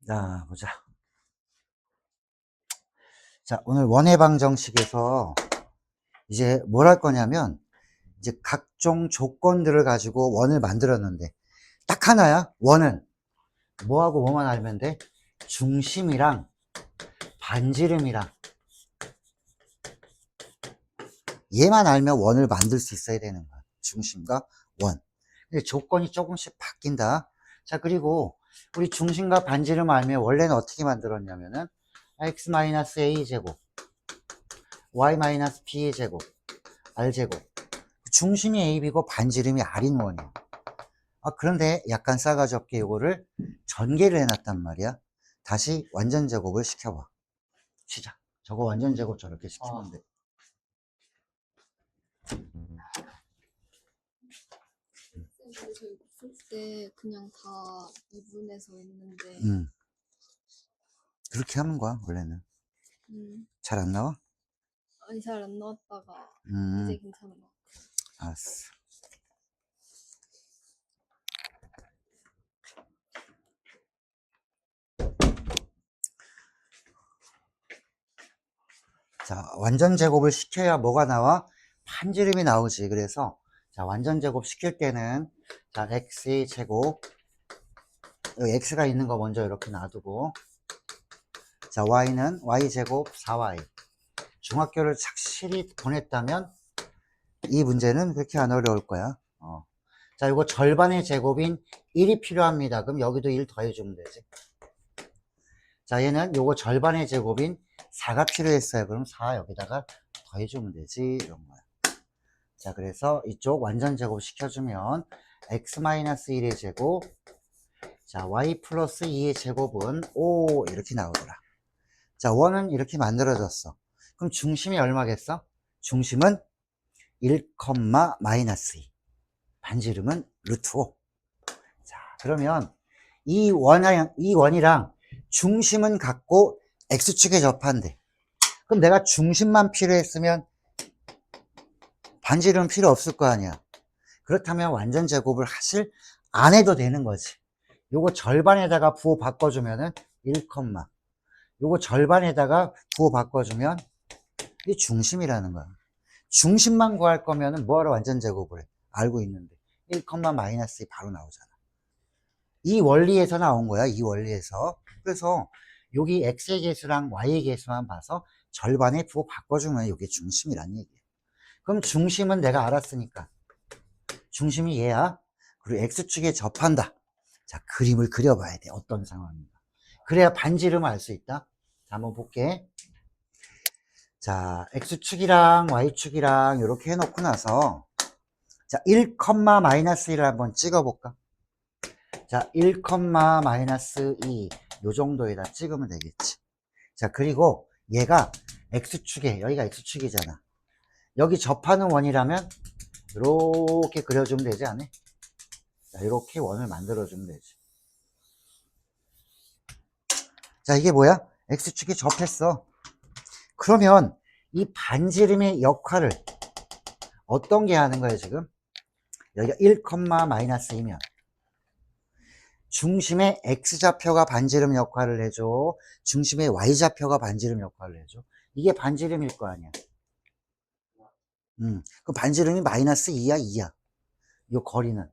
자, 보자. 자, 오늘 원의 방정식에서 이제 뭘 할 거냐면, 이제 각종 조건들을 가지고 원을 만들었는데, 딱 하나야. 원은 뭐하고 뭐만 알면 돼? 중심이랑 반지름이랑 얘만 알면 원을 만들 수 있어야 되는 거야. 중심과 원. 근데 조건이 조금씩 바뀐다. 자, 그리고 우리 중심과 반지름 알면 원래는 어떻게 만들었냐면은 x-a제곱, y-b의 제곱, r제곱. 중심이 ab고 반지름이 r인 원이야. 그런데 약간 싸가지 없게 이거를 전개를 해놨단 말이야. 다시 완전 제곱을 시켜봐. 시작. 저거 완전 제곱 저렇게 시키면 돼. 근데 저희 풀 때 그냥 다 미분해서 했는데 그렇게 하는 거야 원래는. 잘 안 나와? 아니 잘 안 나왔다가 이제 괜찮은 것 같아. 알았어. 자, 완전 제곱을 시켜야 뭐가 나와? 반지름이 나오지. 그래서 자, 완전 제곱 시킬 때는 자, x의 제곱, 여기 x가 있는 거 먼저 이렇게 놔두고, 자, y는 y제곱 4y. 중학교를 착실히 보냈다면 이 문제는 그렇게 안 어려울 거야. 자, 이거 절반의 제곱인 1이 필요합니다. 그럼 여기도 1 더해주면 되지. 자, 얘는 요거 절반의 제곱인 4가 필요했어요. 그럼 4 여기다가 더해주면 되지. 이런 거야. 자, 그래서 이쪽 완전 제곱 시켜주면 x-1의 제곱, 자, y 플러스 2의 제곱은 5 이렇게 나오더라. 자, 원은 이렇게 만들어졌어. 그럼 중심이 얼마겠어? 중심은 1, 마이너스 2. 반지름은 루트 5. 자, 그러면 이 원이랑 중심은 같고 x축에 접한대. 그럼 내가 중심만 필요했으면 반지름은 필요 없을 거 아니야. 그렇다면 완전 제곱을 사실 안 해도 되는 거지. 요거 절반에다가 부호 바꿔주면은 1, 요거 절반에다가 부호 바꿔주면 이게 중심이라는 거야. 중심만 구할 거면은 뭐하러 완전 제곱을 해? 알고 있는데 1, 마이너스 2 바로 나오잖아. 이 원리에서 나온 거야. 이 원리에서. 그래서 여기 x의 개수랑 y의 개수만 봐서 절반에 부호 바꿔주면 이게 중심이란 얘기야. 그럼 중심은 내가 알았으니까 중심이 얘야. 그리고 x축에 접한다. 자, 그림을 그려봐야 돼. 어떤 상황인가. 그래야 반지름을 알 수 있다. 자, 한번 볼게. 자, x축이랑 y축이랑 이렇게 해놓고 나서 자, 1, 마이너스 1을 한번 찍어볼까? 자, 1, 마이너스 2 요 정도에다 찍으면 되겠지. 자, 그리고 얘가 x축에 여기가 x축이잖아. 여기 접하는 원이라면 이렇게 그려주면 되지 않아? 자, 이렇게 원을 만들어주면 되지. 자, 이게 뭐야? x축에 접했어. 그러면 이 반지름의 역할을 어떤 게 하는 거야 지금? 여기가 1, 마이너스 2면 중심의 x좌표가 반지름 역할을 해줘. 중심의 y좌표가 반지름 역할을 해줘. 이게 반지름일 거 아니야. 그 반지름이 마이너스 2야, 2야. 요 거리는.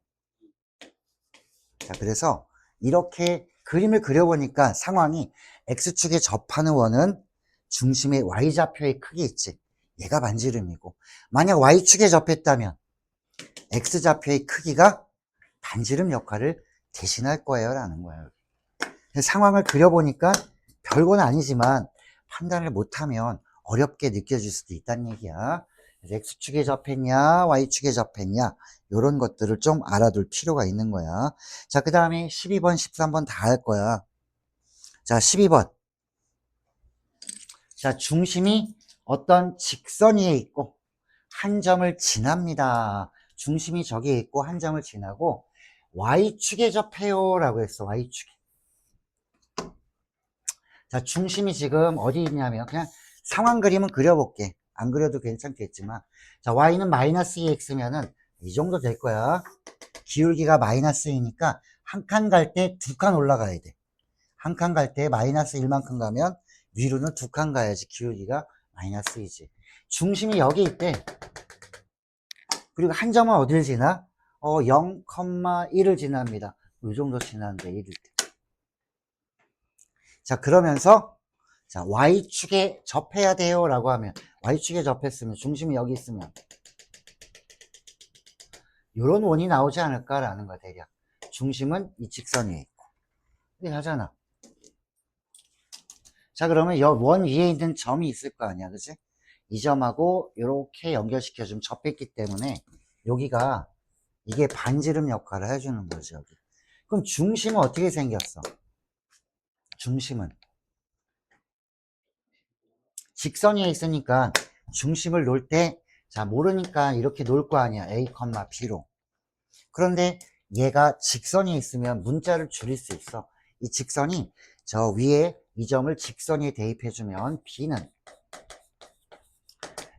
자, 그래서 이렇게 그림을 그려보니까 상황이 x축에 접하는 원은 중심의 y좌표의 크기 있지. 얘가 반지름이고, 만약 y축에 접했다면 x좌표의 크기가 반지름 역할을 대신할 거예요 라는 거예요. 상황을 그려보니까 별건 아니지만 판단을 못하면 어렵게 느껴질 수도 있다는 얘기야. x축에 접했냐 y축에 접했냐 이런 것들을 좀 알아둘 필요가 있는 거야. 자, 그 다음에 12번 13번 다 할 거야. 자, 12번. 자, 중심이 어떤 직선 위에 있고 한 점을 지납니다. 중심이 저기에 있고 한 점을 지나고 y축에 접해요 라고 했어. y축에. 자, 중심이 지금 어디 있냐면 그냥 상황 그림은 그려볼게. 안 그려도 괜찮겠지만 자, y는 마이너스 2x면은 이 정도 될 거야. 기울기가 마이너스 2니까 한 칸 갈 때 두 칸 올라가야 돼. 한 칸 갈 때 마이너스 1만큼 가면 위로는 2칸 가야지 기울기가 마이너스 2지. 중심이 여기 있대. 그리고 한 점은 어딜 지나? 0,1을 지납니다. 이 정도 지나는데 1일 때. 자, 그러면서 자, Y축에 접해야 돼요 라고 하면 Y축에 접했으면 중심이 여기 있으면 이런 원이 나오지 않을까라는 거야, 대략. 중심은 이 직선 위에 있고. 이렇게 하잖아. 자, 그러면 원 위에 있는 점이 있을 거 아니야, 그치? 이 점하고 이렇게 연결시켜주면 접했기 때문에 여기가 이게 반지름 역할을 해주는 거지, 여기. 그럼 중심은 어떻게 생겼어? 중심은 직선 위에 있으니까 중심을 놓을 때, 자, 모르니까 이렇게 놓을 거 아니야, A, B로. 그런데 얘가 직선이 있으면 문자를 줄일 수 있어. 이 직선이 저 위에 이 점을 직선에 대입해주면 B는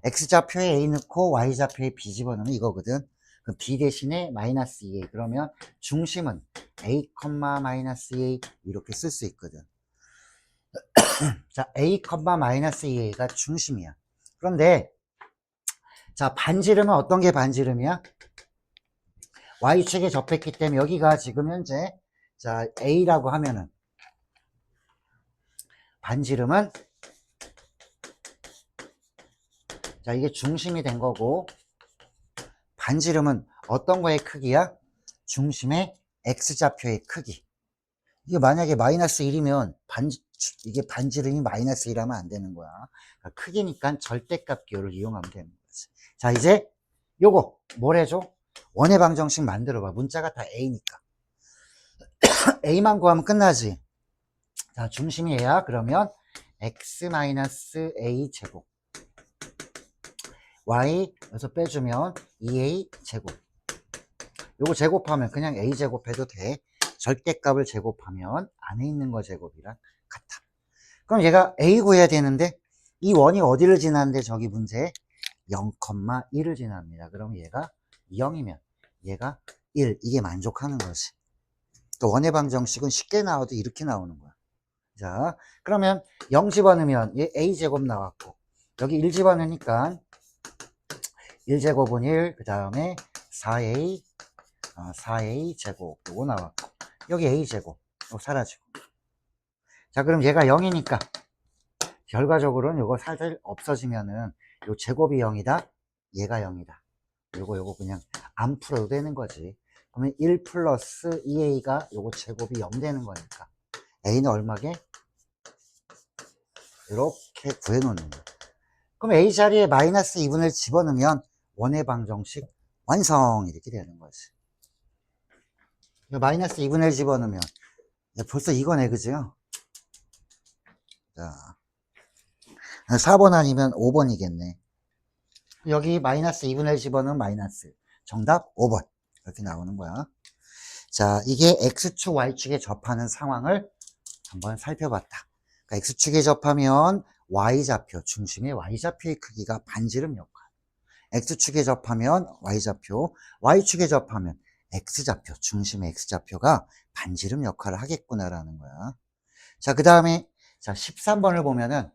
X좌표에 A 넣고 Y좌표에 B 집어넣으면 이거거든. 그럼 B 대신에 마이너스 2A. 그러면 중심은 A, 마이너스 2A 이렇게 쓸 수 있거든. 자, A, 마이너스 2A가 중심이야. 그런데 자, 반지름은 어떤 게 반지름이야? Y축에 접했기 때문에 여기가 지금 현재 자, A라고 하면은 반지름은 자, 이게 중심이 된 거고 반지름은 어떤 거의 크기야? 중심의 X좌표의 크기. 이게 만약에 마이너스 1이면 이게 반지름이 마이너스 1하면 안 되는 거야. 그러니까 크기니까 절대값 기호를 이용하면 되는 거지. 자, 이제 요거 뭘 해줘? 원의 방정식 만들어봐. 문자가 다 A니까. A만 구하면 끝나지. 자, 중심이 A야. 그러면 X-A 제곱. Y 여기서 빼주면 2A 제곱. 요거 제곱하면 그냥 A 제곱해도 돼. 절대값을 제곱하면 안에 있는 거 제곱이랑 같아. 그럼 얘가 A 구해야 되는데 이 원이 어디를 지나는데 저기 문제에 0,1을 지납니다. 그럼 얘가 0이면 얘가 1. 이게 만족하는 거지. 또 원의 방정식은 쉽게 나와도 이렇게 나오는 거야. 자, 그러면 0 집어넣으면 얘 A 제곱 나왔고 여기 1 집어넣으니까 1제곱은 1, 그 다음에 4A 제곱 요거 나왔고 여기 A 제곱 요거 사라지고. 자, 그럼 얘가 0이니까 결과적으로는 요거 살살 없어지면은 요 제곱이 0이다 얘가 0이다 요거 그냥 안 풀어도 되는 거지. 그러면 1 플러스 2A가 요거 제곱이 0 되는 거니까 A는 얼마게? 이렇게 구해놓는 거야. 그럼 A 자리에 마이너스 2분을 집어넣으면 원의 방정식 완성 이렇게 되는 거지. 마이너스 2분의 1 집어넣으면 벌써 이거네, 그죠? 자, 4번 아니면 5번이겠네. 여기 마이너스 2분의 1 집어넣으면 마이너스. 정답 5번. 이렇게 나오는 거야. 자, 이게 X축, Y축에 접하는 상황을 한번 살펴봤다. 그러니까 X축에 접하면 Y좌표, 중심의 Y좌표의 크기가 반지름 역할. X축에 접하면 Y좌표, Y축에 접하면 X좌표, 중심의 X좌표가 반지름 역할을 하겠구나라는 거야. 자, 그 다음에 자 13번을 보면은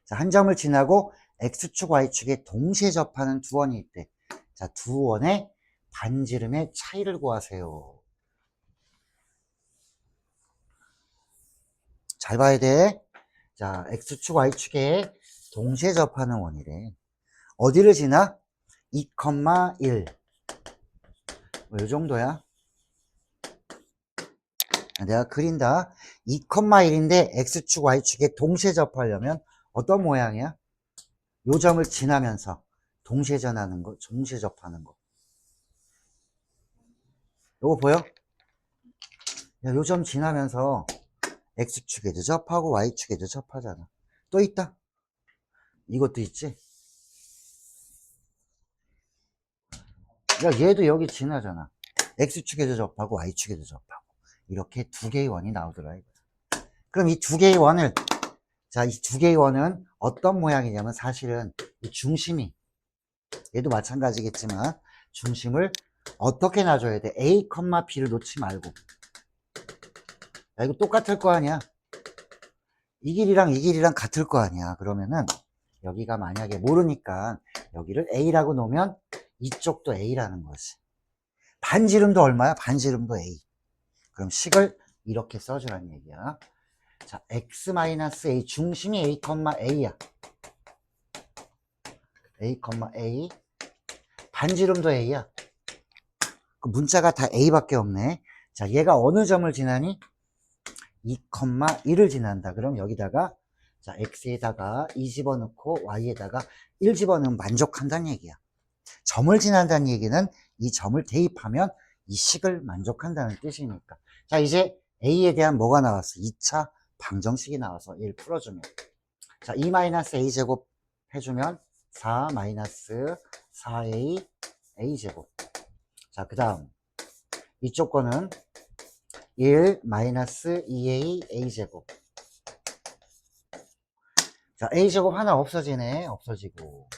자, 한 점을 지나고 X축, Y축에 동시에 접하는 두 원이 있대. 자, 두 원의 반지름의 차이를 구하세요. 잘 봐야 돼. 자, X축, Y축에 동시에 접하는 원이래. 어디를 지나? 2,1. 뭐, 이 정도야. 내가 그린다. 2,1인데 X축, Y축에 동시에 접하려면 어떤 모양이야? 요 점을 지나면서 동시에 전하는 거, 동시에 접하는 거. 요거 보여? 요 점 지나면서 X축에도 접하고 Y축에도 접하잖아. 또 있다. 이것도 있지. 야, 얘도 여기 지나잖아. X축에도 접하고 Y축에도 접하고. 이렇게 두 개의 원이 나오더라, 이거. 그럼 이 두 개의 원을, 자, 이 두 개의 원은 어떤 모양이냐면 사실은 이 중심이, 얘도 마찬가지겠지만, 중심을 어떻게 놔줘야 돼? A, B를 놓지 말고. 야, 이거 똑같을 거 아니야? 이 길이랑 이 길이랑 같을 거 아니야. 그러면은 여기가 만약에 모르니까 여기를 A라고 놓으면 이쪽도 A라는 거지. 반지름도 얼마야? 반지름도 A. 그럼 식을 이렇게 써주라는 얘기야. 자, x-a 중심이 a, a야. a, a 반지름도 a야. 그 문자가 다 a밖에 없네. 자, 얘가 어느 점을 지나니? 2, 1을 지난다. 그럼 여기다가 자, x에다가 2 집어넣고 y에다가 1 집어넣으면 만족한다는 얘기야. 점을 지난다는 얘기는 이 점을 대입하면 이 식을 만족한다는 뜻이니까. 자, 이제 a에 대한 뭐가 나왔어? 2차 방정식이 나와서 1 풀어주면. 자, 2-a제곱 해주면 4-4a a제곱. 자, 그 다음 이쪽 거는 1-2a a제곱. 자, a제곱 하나 없어지네. 없어지고.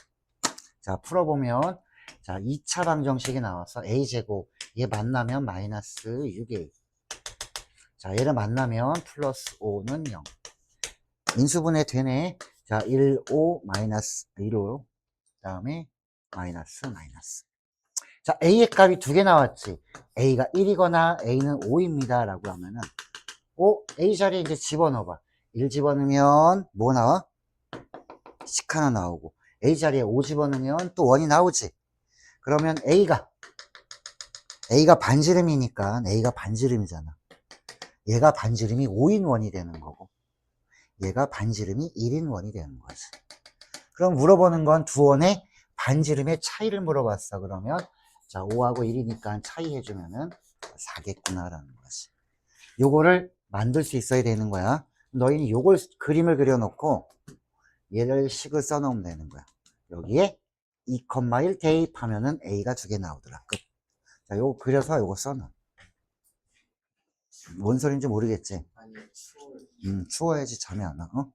자, 풀어보면 자, 2차 방정식이 나와서 a제곱 얘 만나면 마이너스 6a. 자, 얘를 만나면 플러스 5는 0. 인수분해 되네. 자, 1, 5, 마이너스 1로 그 다음에 마이너스. 자, a의 값이 두 개 나왔지. a가 1이거나 a는 5입니다 라고 하면은 a 자리에 이제 집어넣어봐. 1 집어넣으면 뭐 나와? 식 하나 나오고 a 자리에 5 집어넣으면 또 1이 나오지. 그러면 a가 반지름이니까 a가 반지름이잖아. 얘가 반지름이 5인 원이 되는 거고 얘가 반지름이 1인 원이 되는 거지. 그럼 물어보는 건 두 원의 반지름의 차이를 물어봤어. 그러면 자, 5하고 1이니까 차이 해주면은 4겠구나라는 거지. 요거를 만들 수 있어야 되는 거야. 너희는 요걸 그림을 그려놓고 얘를 식을 써놓으면 되는 거야. 여기에 2,1 대입하면은 A가 두 개 나오더라. 끝. 자, 요거 그려서 요거 써놔. 뭔 소린지 모르겠지? 추워야지 잠이 안 와. 어?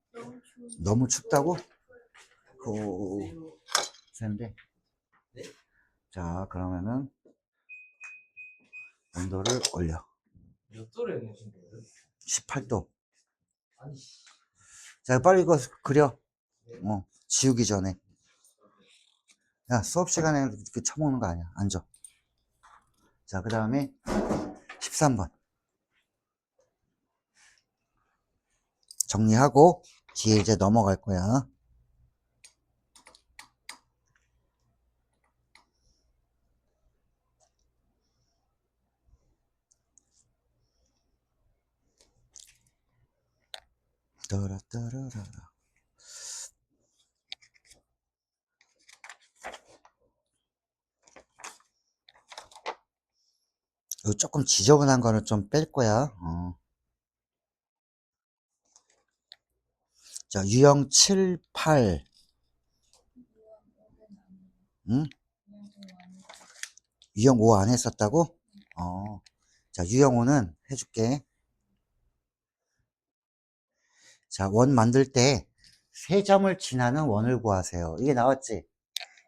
너무 춥다고? 센데. 자, 그러면은 온도를 올려. 몇 도를 내신 거예요? 18도. 아니, 자, 빨리 이거 그려. 지우기 전에. 야, 수업 시간에 이렇게 쳐먹는 거 아니야. 앉아. 자, 그 다음에 13번. 정리하고 뒤에 이제 넘어갈 거야. 따라따라라. 이거 조금 지저분한 거는 좀 뺄 거야. 자, 유형 7, 8. 응? 유형 5 안 했었다고? 자, 유형 5는 해줄게. 자, 원 만들 때 세 점을 지나는 원을 구하세요. 이게 나왔지?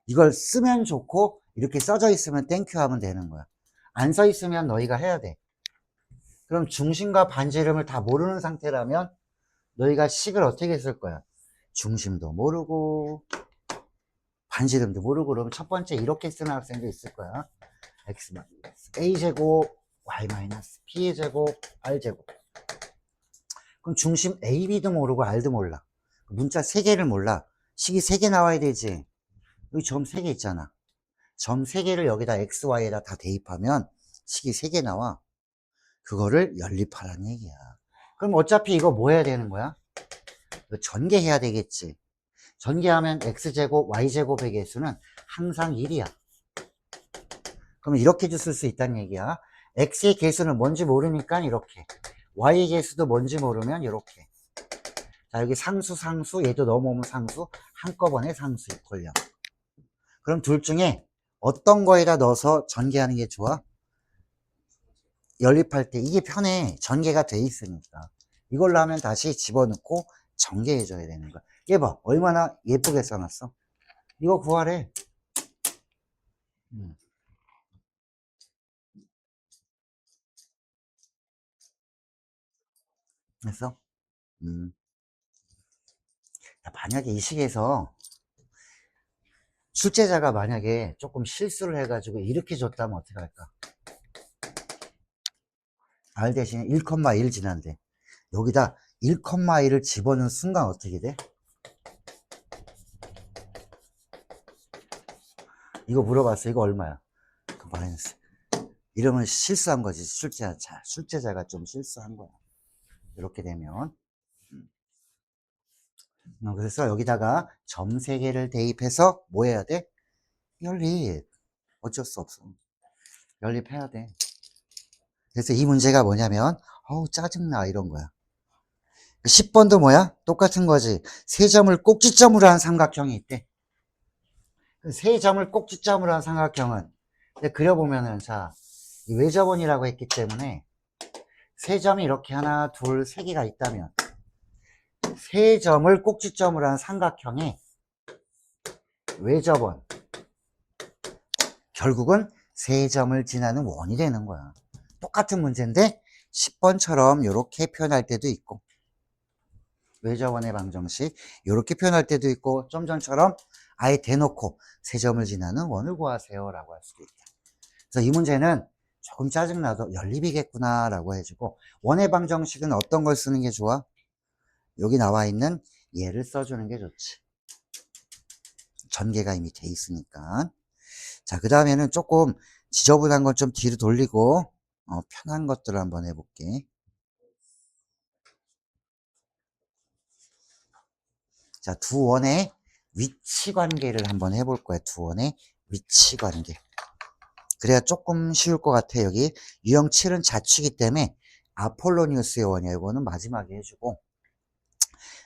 이걸 쓰면 좋고 이렇게 써져 있으면 땡큐 하면 되는 거야. 안 써 있으면 너희가 해야 돼. 그럼 중심과 반지름을 다 모르는 상태라면 너희가 식을 어떻게 쓸 거야? 중심도 모르고 반지름도 모르고 그러면 첫 번째 이렇게 쓰는 학생도 있을 거야. x a제곱 y b의 제곱 r제곱. 그럼 중심 a, b도 모르고 r도 몰라. 문자 3개를 몰라. 식이 3개 나와야 되지. 여기 점 3개 있잖아. 점 3개를 여기다 x, y에다 다 대입하면 식이 3개 나와. 그거를 연립하라는 얘기야. 그럼 어차피 이거 뭐 해야 되는 거야? 이거 전개해야 되겠지. 전개하면 x제곱, y제곱의 개수는 항상 1이야. 그럼 이렇게도 쓸 수 있다는 얘기야. x의 개수는 뭔지 모르니까 이렇게. y의 개수도 뭔지 모르면 이렇게. 자, 여기 상수, 얘도 넘어오면 상수, 한꺼번에 상수 이퀄 0. 그럼 둘 중에 어떤 거에다 넣어서 전개하는 게 좋아? 연립할 때 이게 편해. 전개가 돼 있으니까. 이걸로 하면 다시 집어넣고 전개해줘야 되는 거야. 얘 봐. 얼마나 예쁘게 써놨어. 이거 구하래. 됐어? 만약에 이 식에서 출제자가 만약에 조금 실수를 해가지고 이렇게 줬다면 어떻게 할까? R 대신에 1,1 지난데 여기다 1,1을 집어넣은 순간 어떻게 돼? 이거 물어봤어. 이거 얼마야? 그 마이너스. 이러면 실수한 거지. 출제자가 좀 실수한 거야. 이렇게 되면. 그래서 여기다가 점 3개를 대입해서 뭐 해야 돼? 연립. 어쩔 수 없어. 연립해야 돼. 그래서 이 문제가 뭐냐면 어우 짜증나 이런 거야. 10번도 뭐야? 똑같은 거지. 3점을 꼭지점으로 한 삼각형이 있대. 3점을 꼭지점으로 한 삼각형은 그려보면은 자, 이 외접원이라고 했기 때문에 3점이 이렇게 하나, 둘, 3개가 있다면 3점을 꼭지점으로 한 삼각형의 외접원 결국은 3점을 지나는 원이 되는 거야. 똑같은 문제인데 10번처럼 이렇게 표현할 때도 있고 외접원의 방정식 이렇게 표현할 때도 있고 좀 전처럼 아예 대놓고 3점을 지나는 원을 구하세요 라고 할 수도 있다. 그래서 이 문제는 조금 짜증나도 연립이겠구나 라고 해주고 원의 방정식은 어떤 걸 쓰는 게 좋아? 여기 나와 있는 얘를 써주는 게 좋지. 전개가 이미 돼 있으니까. 자, 그 다음에는 조금 지저분한 건 좀 뒤로 돌리고 편한 것들을 한번 해볼게. 자, 두 원의 위치 관계를 한번 해볼 거야. 두 원의 위치 관계. 그래야 조금 쉬울 것 같아. 여기 유형 7은 자취이기 때문에 아폴로니우스의 원이야. 이거는 마지막에 해주고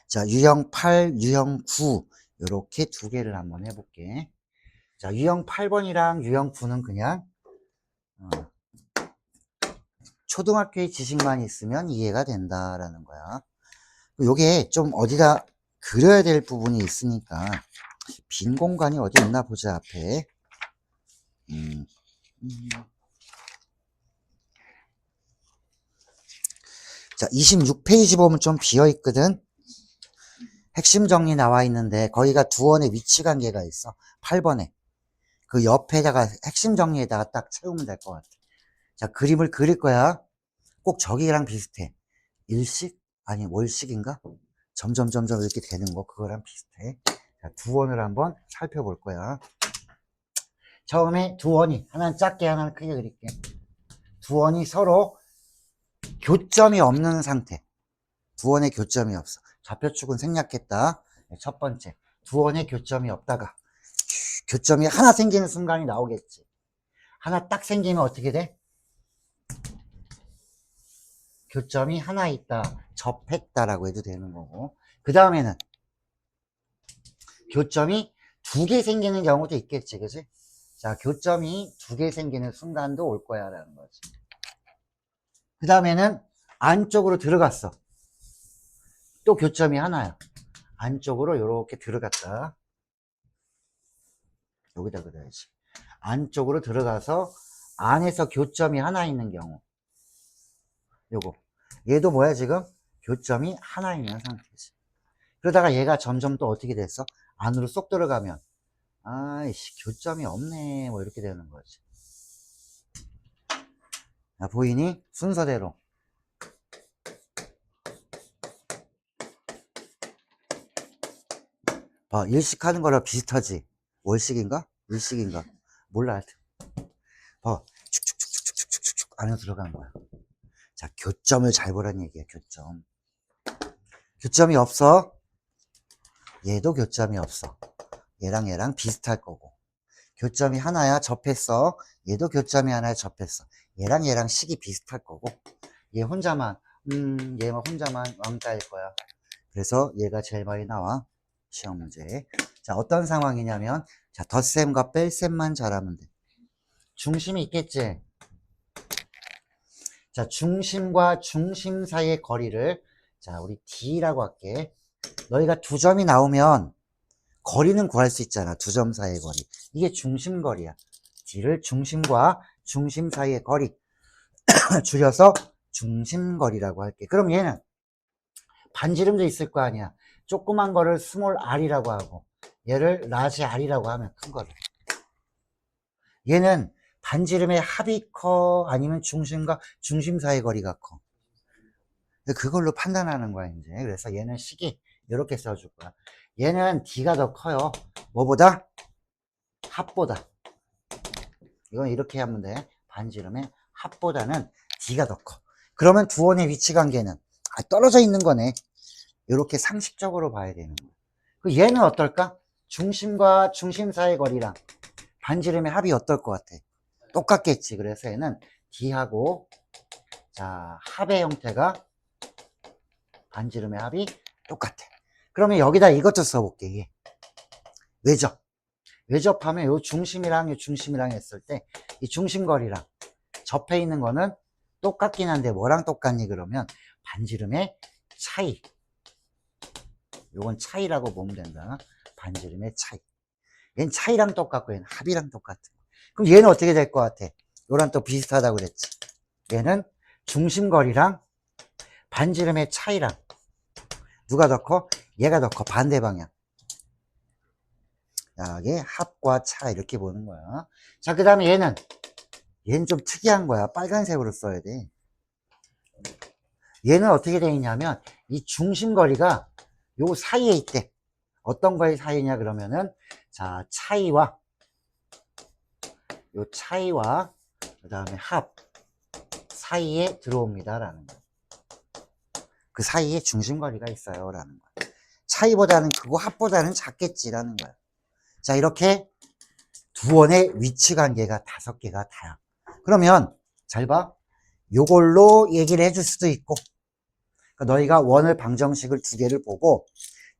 자, 유형 8, 유형 9 이렇게 두 개를 한번 해볼게. 자, 유형 8번이랑 유형 9는 그냥 초등학교의 지식만 있으면 이해가 된다라는 거야. 요게 좀 어디다 그려야 될 부분이 있으니까 빈 공간이 어디 있나 보자. 앞에 자, 26페이지 보면 좀 비어 있거든. 핵심 정리 나와 있는데 거기가 두 원의 위치 관계가 있어. 8번에 그 옆에다가 핵심 정리에다가 딱 채우면 될 것 같아. 자, 그림을 그릴 거야. 꼭 저기랑 비슷해. 일식? 아니 월식인가? 점점 이렇게 되는 거 그거랑 비슷해. 자, 두 원을 한번 살펴볼 거야. 처음에 두 원이 하나는 작게 하나는 크게 그릴게. 두 원이 서로 교점이 없는 상태. 두 원의 교점이 없어. 좌표축은 생략했다. 첫 번째, 두 원의 교점이 없다가 교점이 하나 생기는 순간이 나오겠지. 하나 딱 생기면 어떻게 돼? 교점이 하나 있다, 접했다라고 해도 되는 거고. 그 다음에는 교점이 두 개 생기는 경우도 있겠지, 그지? 자, 교점이 두 개 생기는 순간도 올 거야 라는 거지. 그 다음에는 안쪽으로 들어갔어. 또 교점이 하나야. 안쪽으로 이렇게 들어갔다. 여기다 그려야지. 안쪽으로 들어가서 안에서 교점이 하나 있는 경우. 요거. 얘도 뭐야 지금? 교점이 하나 있는 상태지. 그러다가 얘가 점점 또 어떻게 됐어? 안으로 쏙 들어가면 아이씨 교점이 없네 뭐 이렇게 되는 거지. 자, 보이니? 순서대로. 일식하는 거랑 비슷하지? 월식인가? 일식인가? 몰라 하여튼. 축축축축축축축 안으로 들어가는 거야. 자, 교점을 잘 보란 얘기야. 교점. 교점이 없어. 얘도 교점이 없어. 얘랑 비슷할 거고. 교점이 하나야 접했어. 얘도 교점이 하나야 접했어. 얘랑 식이 비슷할 거고. 얘 혼자만 얘만 혼자만 왕따일 거야. 그래서 얘가 제일 많이 나와. 시험 문제에. 자, 어떤 상황이냐면 자, 덧셈과 뺄셈만 잘하면 돼. 중심이 있겠지. 자, 중심과 중심 사이의 거리를 자, 우리 D라고 할게. 너희가 두 점이 나오면 거리는 구할 수 있잖아. 두 점 사이의 거리. 이게 중심거리야. D를 중심과 중심 사이의 거리 줄여서 중심거리라고 할게. 그럼 얘는 반지름도 있을 거 아니야. 조그만 거를 스몰 r이라고 하고 얘를 라지 r이라고 하면 큰 거를. 얘는 반지름의 합이 커 아니면 중심과 중심 사이 거리가 커. 그걸로 판단하는 거야 이제. 그래서 얘는 식이 이렇게 써줄 거야. 얘는 D가 더 커요. 뭐보다? 합보다. 이건 이렇게 하면 돼. 반지름의 합보다는 D가 더 커. 그러면 두 원의 위치 관계는 떨어져 있는 거네. 이렇게 상식적으로 봐야 되는 거야. 그 얘는 어떨까? 중심과 중심 사이 거리랑 반지름의 합이 어떨 것 같아? 똑같겠지. 그래서 얘는 D하고 자 합의 형태가 반지름의 합이 똑같아. 그러면 여기다 이것도 써볼게. 이게 외접. 외접하면 요 중심이랑 요 중심이랑 했을 때 이 중심거리랑 접해 있는 거는 똑같긴 한데 뭐랑 똑같니? 그러면 반지름의 차이. 요건 차이라고 보면 된다. 반지름의 차이. 얘는 차이랑 똑같고 얘는 합이랑 똑같은 거. 그럼 얘는 어떻게 될 것 같아? 요랑 또 비슷하다고 그랬지. 얘는 중심거리랑 반지름의 차이랑 누가 더 커? 얘가 더 커. 반대 방향. 자, 이게 합과 차 이렇게 보는 거야. 자, 그 다음에 얘는 좀 특이한 거야. 빨간색으로 써야 돼. 얘는 어떻게 돼 있냐면 이 중심거리가 요 사이에 있대. 어떤 거의 사이냐 그러면은 자 차이와 요 차이와 그 다음에 합 사이에 들어옵니다 라는 거야. 그 사이에 중심거리가 있어요 라는 거야. 차이보다는 크고 합보다는 작겠지라는 거야. 자 이렇게 두 원의 위치관계가 5개가 다야. 그러면 잘 봐. 요걸로 얘기를 해줄 수도 있고 그러니까 너희가 원을 방정식을 2개를 보고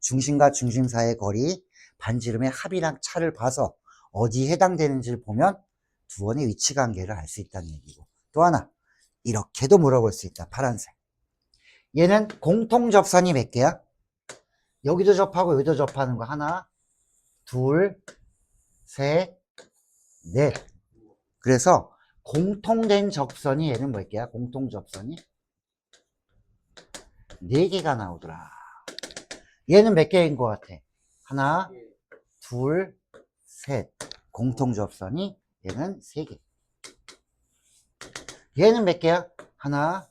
중심과 중심 사이의 거리, 반지름의 합이랑 차를 봐서 어디에 해당되는지를 보면 두 원의 위치관계를 알 수 있다는 얘기고 또 하나 이렇게도 물어볼 수 있다. 파란색. 얘는 공통 접선이 몇 개야? 여기도 접하고 여기도 접하는 거 하나, 둘, 셋, 넷. 그래서 공통된 접선이 얘는 몇 개야? 공통 접선이 4개가 나오더라. 얘는 몇 개인 것 같아? 하나, 둘, 셋. 공통 접선이 얘는 3개. 얘는 몇 개야? 하나,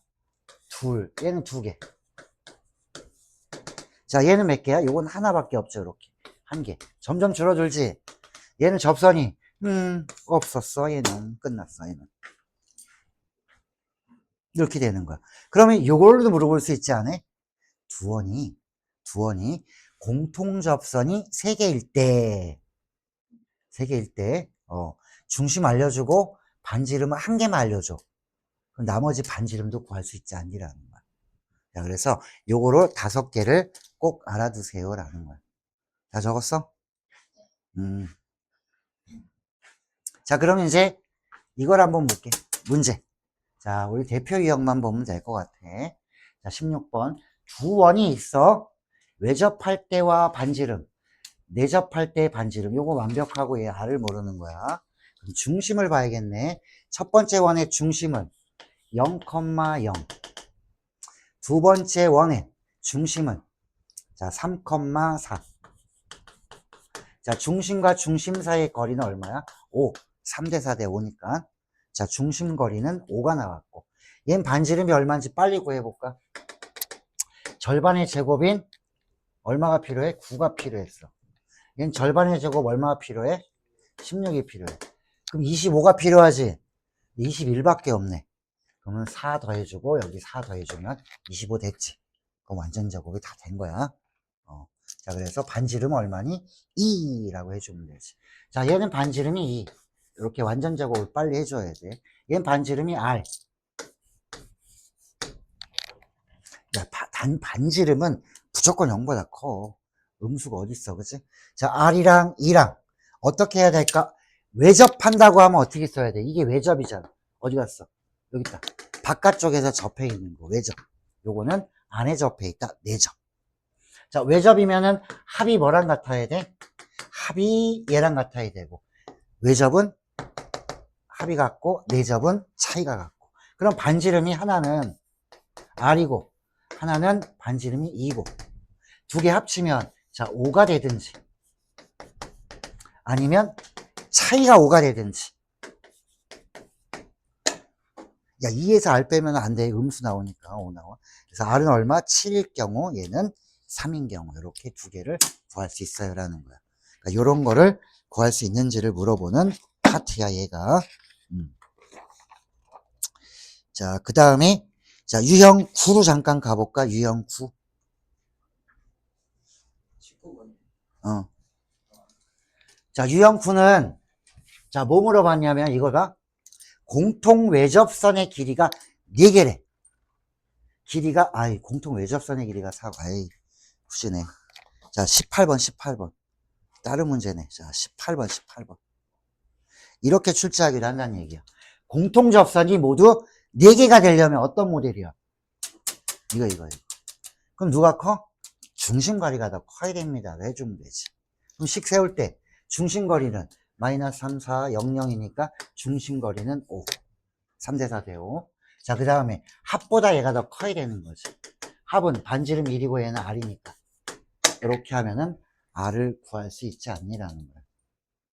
둘. 얘는 2개. 자, 얘는 몇 개야? 요건 하나밖에 없죠. 이렇게. 1개. 점점 줄어들지? 얘는 접선이 없었어. 얘는 끝났어. 얘는. 이렇게 되는 거야. 그러면 요걸로도 물어볼 수 있지 않아? 두 원이 공통 접선이 3개일 때 중심 알려주고 반지름은 1개만 알려줘. 그럼 나머지 반지름도 구할 수 있지 않니라는 거야. 자, 그래서 요거로 5개를 꼭 알아두세요 라는 거야. 다 적었어? 자, 그러면 이제 이걸 한번 볼게. 문제. 자, 우리 대표 유형만 보면 될 것 같아. 자, 16번. 두 원이 있어. 외접할 때와 반지름, 내접할 때 반지름. 요거 완벽하고 얘 R을 모르는 거야. 그럼 중심을 봐야겠네. 첫 번째 원의 중심은 0,0. 두 번째 원의 중심은 자 3,4. 자, 중심과 중심 사이의 거리는 얼마야? 5. 3대 4대 5니까. 자, 중심 거리는 5가 나왔고. 얘는 반지름이 얼마인지 빨리 구해볼까? 절반의 제곱인 얼마가 필요해? 9가 필요했어. 얘는 절반의 제곱 얼마가 필요해? 16이 필요해. 그럼 25가 필요하지? 21밖에 없네. 그러면 4 더해주고 여기 4 더해주면 25 됐지. 그럼 완전 제곱이 다 된 거야. 자, 그래서 반지름은 얼마니? 2라고 해주면 되지. 자, 얘는 반지름이 2. 이렇게 완전 제곱을 빨리 해줘야 돼. 얘는 반지름이 R. 야, 반지름은 무조건 0보다 커. 음수가 어딨어, 그치? 자, R이랑 E랑 어떻게 해야 될까? 외접한다고 하면 어떻게 써야 돼? 이게 외접이잖아. 어디 갔어? 여기 있다. 바깥쪽에서 접해 있는 거, 외접. 요거는 안에 접해 있다, 내접. 자, 외접이면은 합이 뭐랑 같아야 돼? 합이 얘랑 같아야 되고, 외접은 합이 같고, 내접은 차이가 같고. 그럼 반지름이 하나는 R이고, 하나는 반지름이 2고 두 개 합치면 자 5가 되든지 아니면 차이가 5가 되든지. 야 2에서 R 빼면 안 돼. 음수 나오니까 5 나와. 그래서 R은 얼마? 7일 경우 얘는 3인 경우 이렇게 두 개를 구할 수 있어요 라는 거야. 그러니까 이런 거를 구할 수 있는지를 물어보는 파트야 얘가. 자, 그 다음에 자 유형 9로 잠깐 가볼까? 유형 9. 19번. 자 유형 9는 자 뭐 물어봤냐면 이거다. 공통 외접선의 길이가 4개래. 길이가 공통 외접선의 길이가 4. 푸시네. 자 18번. 다른 문제네. 자 18번. 이렇게 출제하기로 한다는 얘기야. 공통 접선이 모두 4개가 되려면 어떤 모델이야? 이거. 그럼 누가 커? 중심거리가 더 커야 됩니다. 해주면 되지. 그럼 식 세울 때 중심거리는 마이너스 3, 4, 0, 0이니까 중심거리는 5. 3대4 대 5. 자, 그 다음에 합보다 얘가 더 커야 되는 거지. 합은 반지름 1이고 얘는 R이니까. 이렇게 하면은 R을 구할 수 있지 않니라는 거야.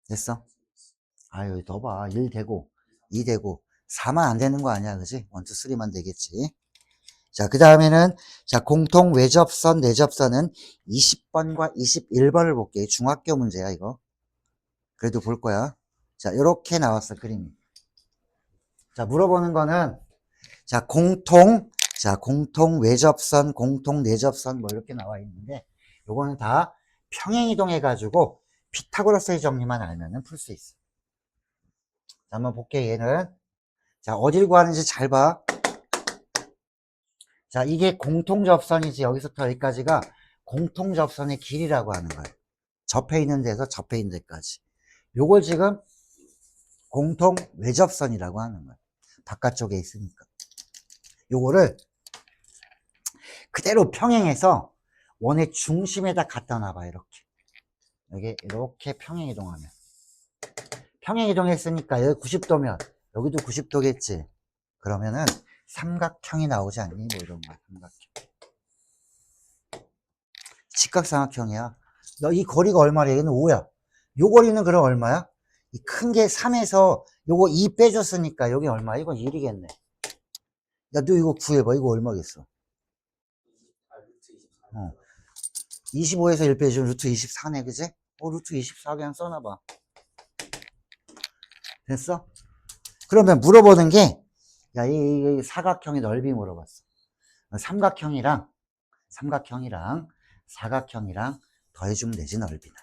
됐어? 여기 더 봐. 1 되고, 2 되고, 4만 안 되는 거 아니야, 그지? 1, 2, 3만 되겠지. 자, 그 다음에는, 자, 공통 외접선, 내접선은 20번과 21번을 볼게. 중학교 문제야, 이거. 그래도 볼 거야. 자, 요렇게 나왔어, 그림이. 자, 물어보는 거는, 자, 공통 외접선, 공통 내접선, 뭐 이렇게 나와 있는데, 요거는 다 평행이동해가지고, 피타고라스의 정리만 알면은 풀 수 있어. 자, 한번 볼게, 얘는. 자, 어딜 구하는지 잘 봐. 자, 이게 공통접선이지. 여기서부터 여기까지가 공통접선의 길이라고 하는 거예요. 접해 있는 데서 접해 있는 데까지. 요걸 지금 공통 외접선이라고 하는 거예요. 바깥쪽에 있으니까. 요거를 그대로 평행해서 원의 중심에다 갖다 놔봐, 이렇게. 여기 이렇게 평행이동하면. 평행이동했으니까 여기 90도면 여기도 90도겠지. 그러면은 삼각형이 나오지 않니? 뭐 이런 거야, 삼각형. 직각삼각형이야. 너 이 거리가 얼마래? 얘는 5야. 요 거리는 그럼 얼마야? 이 큰 게 3에서 요거 2 빼줬으니까 여기 얼마? 이건 1이겠네. 야, 너 이거 구해봐. 이거 얼마겠어? 25에서 1 빼주면 루트 24네, 그지? 루트 24 그냥 써놔봐. 됐어? 그러면 물어보는 게, 야, 이 사각형의 넓이 물어봤어. 삼각형이랑 사각형이랑 더해주면 되지, 넓이는.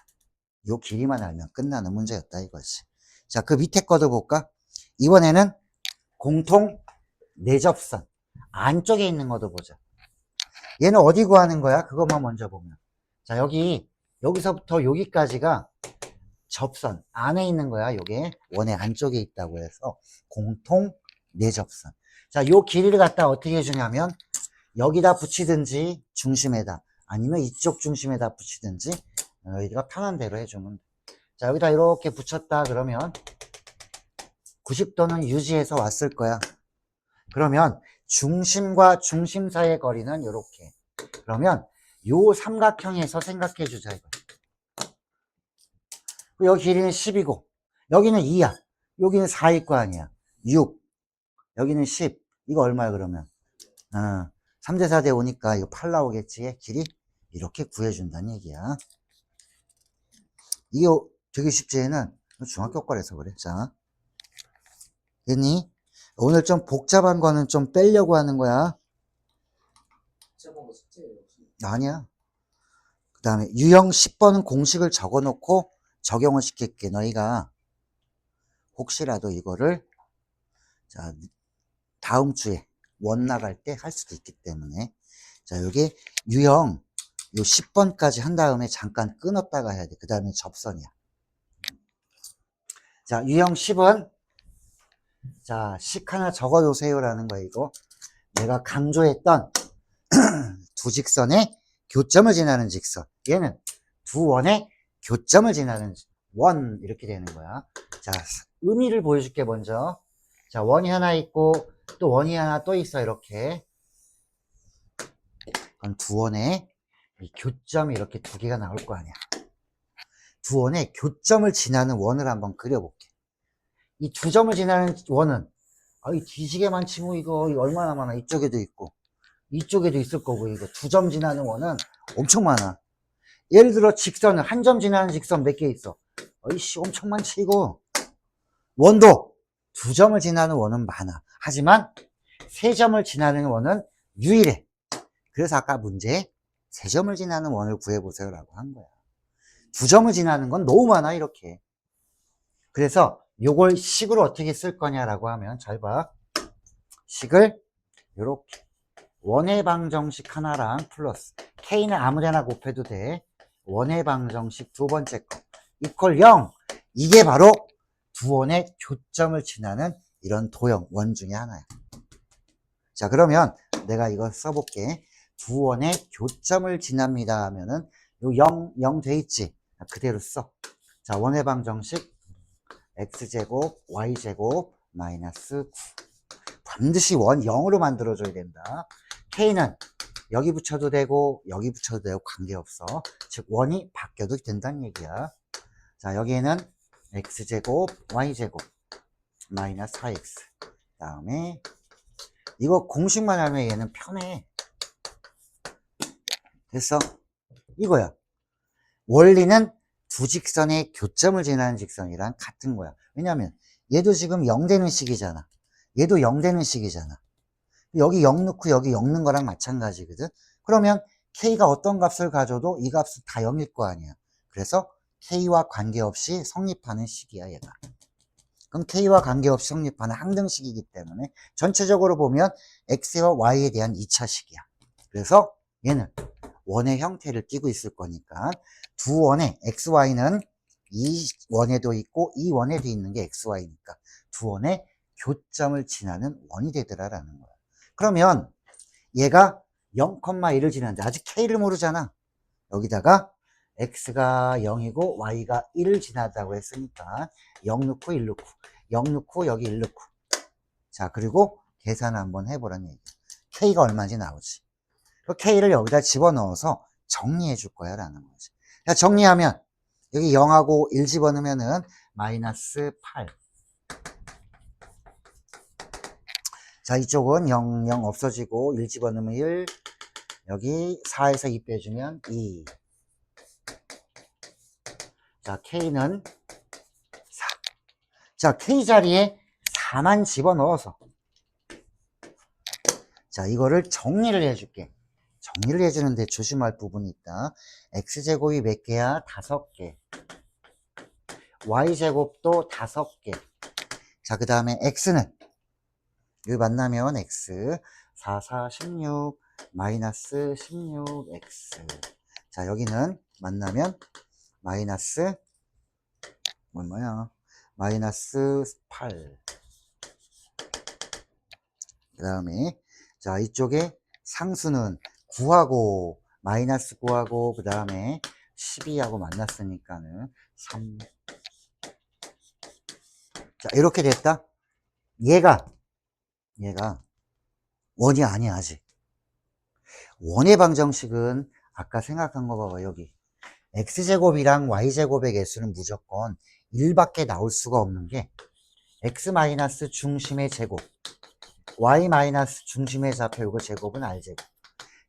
요 길이만 알면 끝나는 문제였다, 이거지. 자, 그 밑에 거도 볼까? 이번에는 공통 내접선. 안쪽에 있는 것도 보자. 얘는 어디 구하는 거야? 그것만 먼저 보면. 자, 여기서부터 여기까지가 접선. 안에 있는 거야, 요게. 원의 안쪽에 있다고 해서 공통 내접선. 자, 요 길이를 갖다 어떻게 해주냐면, 여기다 붙이든지 중심에다, 아니면 이쪽 중심에다 붙이든지, 너희가 편한 대로 해주면 돼. 자, 여기다 이렇게 붙였다 그러면 90도는 유지해서 왔을 거야. 그러면 중심과 중심 사이의 거리는 이렇게. 그러면 요 삼각형에서 생각해 주자, 이거. 여기 길이는 10이고 여기는 2야. 여기는 4일 거 아니야. 6. 여기는 10. 이거 얼마야 그러면? 3대4 대 5니까 이거 8 나오겠지. 길이 이렇게 구해준다는 얘기야. 이게 되게 쉽지. 얘는 중학교 거라서 그래. 자, 됐니? 오늘 좀 복잡한 거는 좀 빼려고 하는 거야. 제목 숙제예요. 아니야. 그 다음에 유형 10번은 공식을 적어 놓고 적용을 시킬게. 너희가 혹시라도 이거를 자 다음 주에 원 나갈 때 할 수도 있기 때문에. 자, 여기 유형 요 10번까지 한 다음에 잠깐 끊었다가 해야 돼. 그 다음에 접선이야. 자, 유형 10은 자, 식 하나 적어 놓으세요라는 거야, 이거. 내가 강조했던 두 직선의 교점을 지나는 직선. 얘는 두 원의 교점을 지나는 원, 이렇게 되는 거야. 자, 의미를 보여줄게, 먼저. 자, 원이 하나 있고, 또 원이 하나 또 있어, 이렇게. 그럼 두 원에 이 교점이 이렇게 두 개가 나올 거 아니야. 두 원에 교점을 지나는 원을 한번 그려볼게. 이 두 점을 지나는 원은 이 뒤지게 많지 뭐 이거 얼마나 많아. 이쪽에도 있고 이쪽에도 있을 거고 이거 두 점 지나는 원은 엄청 많아. 예를 들어 직선은 한 점 지나는 직선 몇 개 있어? 어이씨 엄청 많지 이거. 원도 두 점을 지나는 원은 많아. 하지만 세 점을 지나는 원은 유일해. 그래서 아까 문제에 세 점을 지나는 원을 구해보세요 라고 한 거야. 두 점을 지나는 건 너무 많아 이렇게. 그래서 요걸 식으로 어떻게 쓸 거냐라고 하면 잘 봐. 식을 요렇게 원의 방정식 하나랑 플러스 K는 아무데나 곱해도 돼. 원의 방정식 두 번째 거 이퀄 0. 이게 바로 두 원의 교점을 지나는 이런 도형 원 중에 하나야. 자 그러면 내가 이거 써볼게. 두 원의 교점을 지납니다 하면은 요 0 돼 있지. 그대로 써. 자 원의 방정식 x제곱 y제곱 마이너스 9. 반드시 원 0으로 만들어줘야 된다. k는 여기 붙여도 되고 여기 붙여도 되고 관계없어. 즉 원이 바뀌어도 된다는 얘기야. 자 여기에는 x제곱 y제곱 마이너스 4x 그 다음에 이거 공식만 하면 얘는 편해. 됐어? 이거야. 원리는 두 직선의 교점을 지나는 직선이랑 같은 거야. 왜냐면 얘도 지금 0 되는 식이잖아. 얘도 0 되는 식이잖아. 여기 0 넣고 여기 0 넣는 거랑 마찬가지거든. 그러면 K가 어떤 값을 가져도 이 값은 다 0일 거 아니야. 그래서 K와 관계없이 성립하는 식이야 얘가. 그럼 K와 관계없이 성립하는 항등식이기 때문에 전체적으로 보면 X와 Y에 대한 2차식이야. 그래서 얘는 원의 형태를 띠고 있을 거니까 두 원의 XY는 이 원에도 있고 이 원에도 있는 게 XY니까 두 원의 교점을 지나는 원이 되더라라는 거야. 그러면 얘가 0,1을 지나는데 아직 K를 모르잖아. 여기다가 X가 0이고 Y가 1을 지나다고 했으니까 0 넣고 1 넣고 0 넣고 여기 1 넣고 자 그리고 계산을 한번 해보라는 얘기야. K가 얼마인지 나오지. 그 K를 여기다 집어넣어서 정리해 줄 거야 라는 거지. 자 정리하면 여기 0하고 1 집어넣으면은 마이너스 8. 자 이쪽은 0, 0 없어지고 1 집어넣으면 1. 여기 4에서 2 빼주면 2. 자 K는 4. 자 K 자리에 4만 집어넣어서 자 이거를 정리를 해줄게. 정리를 해주는데 조심할 부분이 있다. X제곱이 몇 개야? 5개. Y제곱도 5개. 자 그 다음에 X는 여기 만나면 X 4, 4, 16 마이너스 16X. 자 여기는 만나면 마이너스 뭐야 마이너스 8. 그 다음에 자 이쪽에 상수는 9하고 마이너스 9하고 그 다음에 12하고 만났으니까는 3. 자 이렇게 됐다. 얘가 원이 아니야 아직. 원의 방정식은 아까 생각한 거 봐봐. 여기 x제곱이랑 y제곱의 개수는 무조건 1밖에 나올 수가 없는 게 x 마이너스 중심의 제곱 y 마이너스 중심의 좌표 이거 제곱은 r제곱.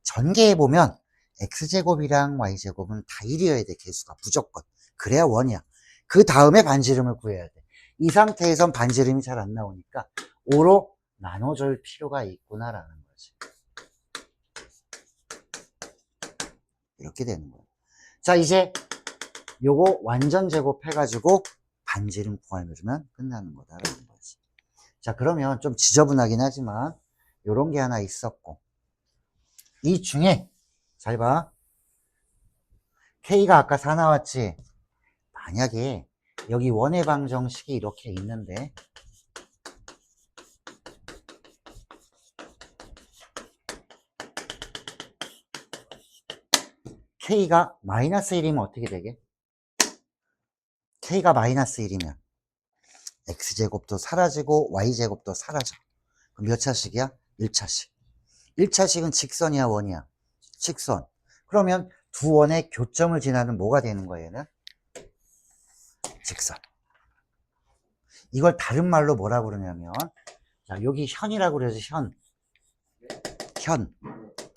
전개해 보면 x제곱이랑 y제곱은 다 1이어야 돼. 개수가 무조건. 그래야 원이야. 그 다음에 반지름을 구해야 돼. 이 상태에선 반지름이 잘 안 나오니까 5로 나눠줄 필요가 있구나라는 거지. 이렇게 되는 거야. 자 이제 요거 완전 제곱해가지고 반지름 구해주면 끝나는 거다라는 거지. 자 그러면 좀 지저분하긴 하지만 요런 게 하나 있었고 이 중에 잘 봐. K가 아까 4 나왔지. 만약에 여기 원의 방정식이 이렇게 있는데 K가 마이너스 1이면 어떻게 되게? K가 마이너스 1이면 X제곱도 사라지고 Y제곱도 사라져. 그럼 몇 차식이야? 1차식. 1차식은 직선이야 원이야? 직선. 그러면 두 원의 교점을 지나는 뭐가 되는 거예요, 얘는? 직선. 이걸 다른 말로 뭐라고 그러냐면, 자, 여기 현이라고 그러죠, 현. 현.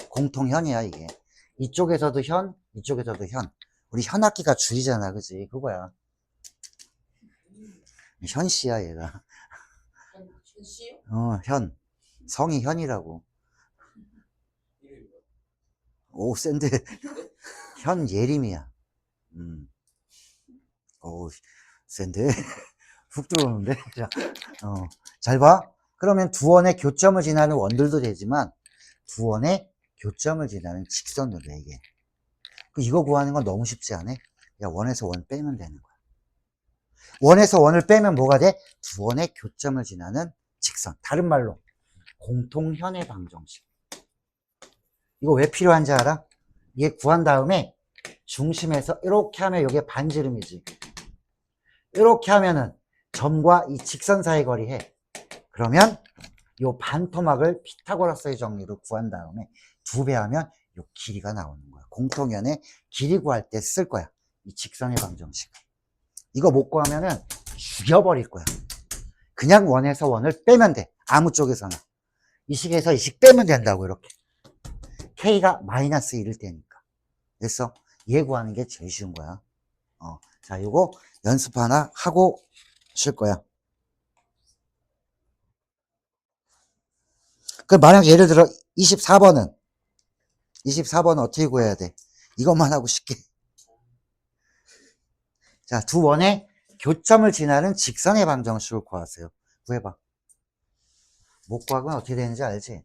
공통현이야, 이게. 이쪽에서도 현, 이쪽에서도 현. 우리 현악기가 줄이잖아, 그지? 그거야. 현씨야, 얘가. 현씨요? 현. 성이 현이라고. 이름이 뭐야? 오, 센데. 현예림이야. 오, 센데. 훅 들어오는데. 자, 잘 봐. 그러면 두 원의 교점을 지나는 원들도 되지만, 두 원의 교점을 지나는 직선으로 해, 이게. 이거 구하는 건 너무 쉽지 않아? 야, 원에서 원 빼면 되는 거야. 원에서 원을 빼면 뭐가 돼? 두 원의 교점을 지나는 직선. 다른 말로, 공통현의 방정식. 이거 왜 필요한지 알아? 이게 구한 다음에 중심에서 이렇게 하면 이게 반지름이지. 이렇게 하면은 점과 이 직선 사이 거리 해. 그러면 이 반토막을 피타고라스의 정리로 구한 다음에 2배 하면 이 길이가 나오는 거야. 공통연의 길이 구할 때 쓸 거야. 이 직선의 방정식. 이거 못 구하면은 죽여버릴 거야. 그냥 원에서 원을 빼면 돼. 아무 쪽에서나. 이 식에서 이 식 빼면 된다고, 이렇게. K가 마이너스 1일 때니까. 그래서 얘 구하는 게 제일 쉬운 거야. 자, 요거 연습 하나 하고 쉴 거야. 그 만약 예를 들어 24번은 어떻게 구해야 돼? 이것만 하고 쉽게. 자, 두 원의 교점을 지나는 직선의 방정식을 구하세요. 구해봐. 못 구하면 어떻게 되는지 알지?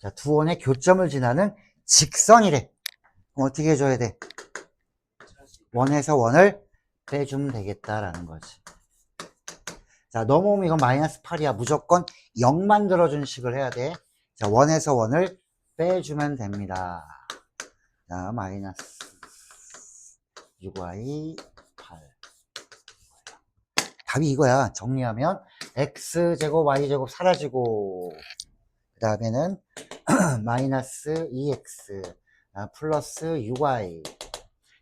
자, 두 원의 교점을 지나는 직선이래. 그럼 어떻게 해줘야 돼? 원에서 원을 빼주면 되겠다라는 거지. 자, 넘어오면 이건 마이너스 8이야. 무조건 0 만들어준 식을 해야 돼. 자, 원에서 원을 빼주면 됩니다. 자, 마이너스 6y 8. 답이 이거야. 정리하면 x제곱 y제곱 사라지고, 그 다음에는 마이너스 2x 플러스 6y.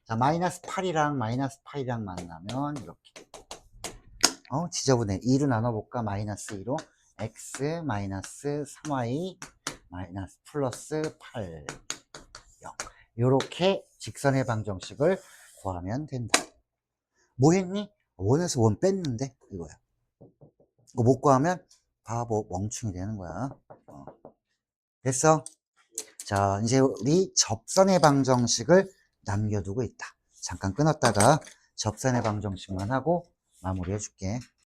자, 마이너스 8이랑 마이너스 8이랑 만나면 이렇게. 지저분해. 2로 나눠볼까? 마이너스 2로 x 마이너스 3y 마이너스 플러스 8 0. 요렇게 직선의 방정식을 구하면 된다. 뭐 했니? 원에서 원 뺐는데 이거야. 이거 못 구하면 바보 멍충이 되는 거야. 됐어? 자, 이제 우리 접선의 방정식을 남겨두고 있다. 잠깐 끊었다가 접선의 방정식만 하고 마무리해 줄게.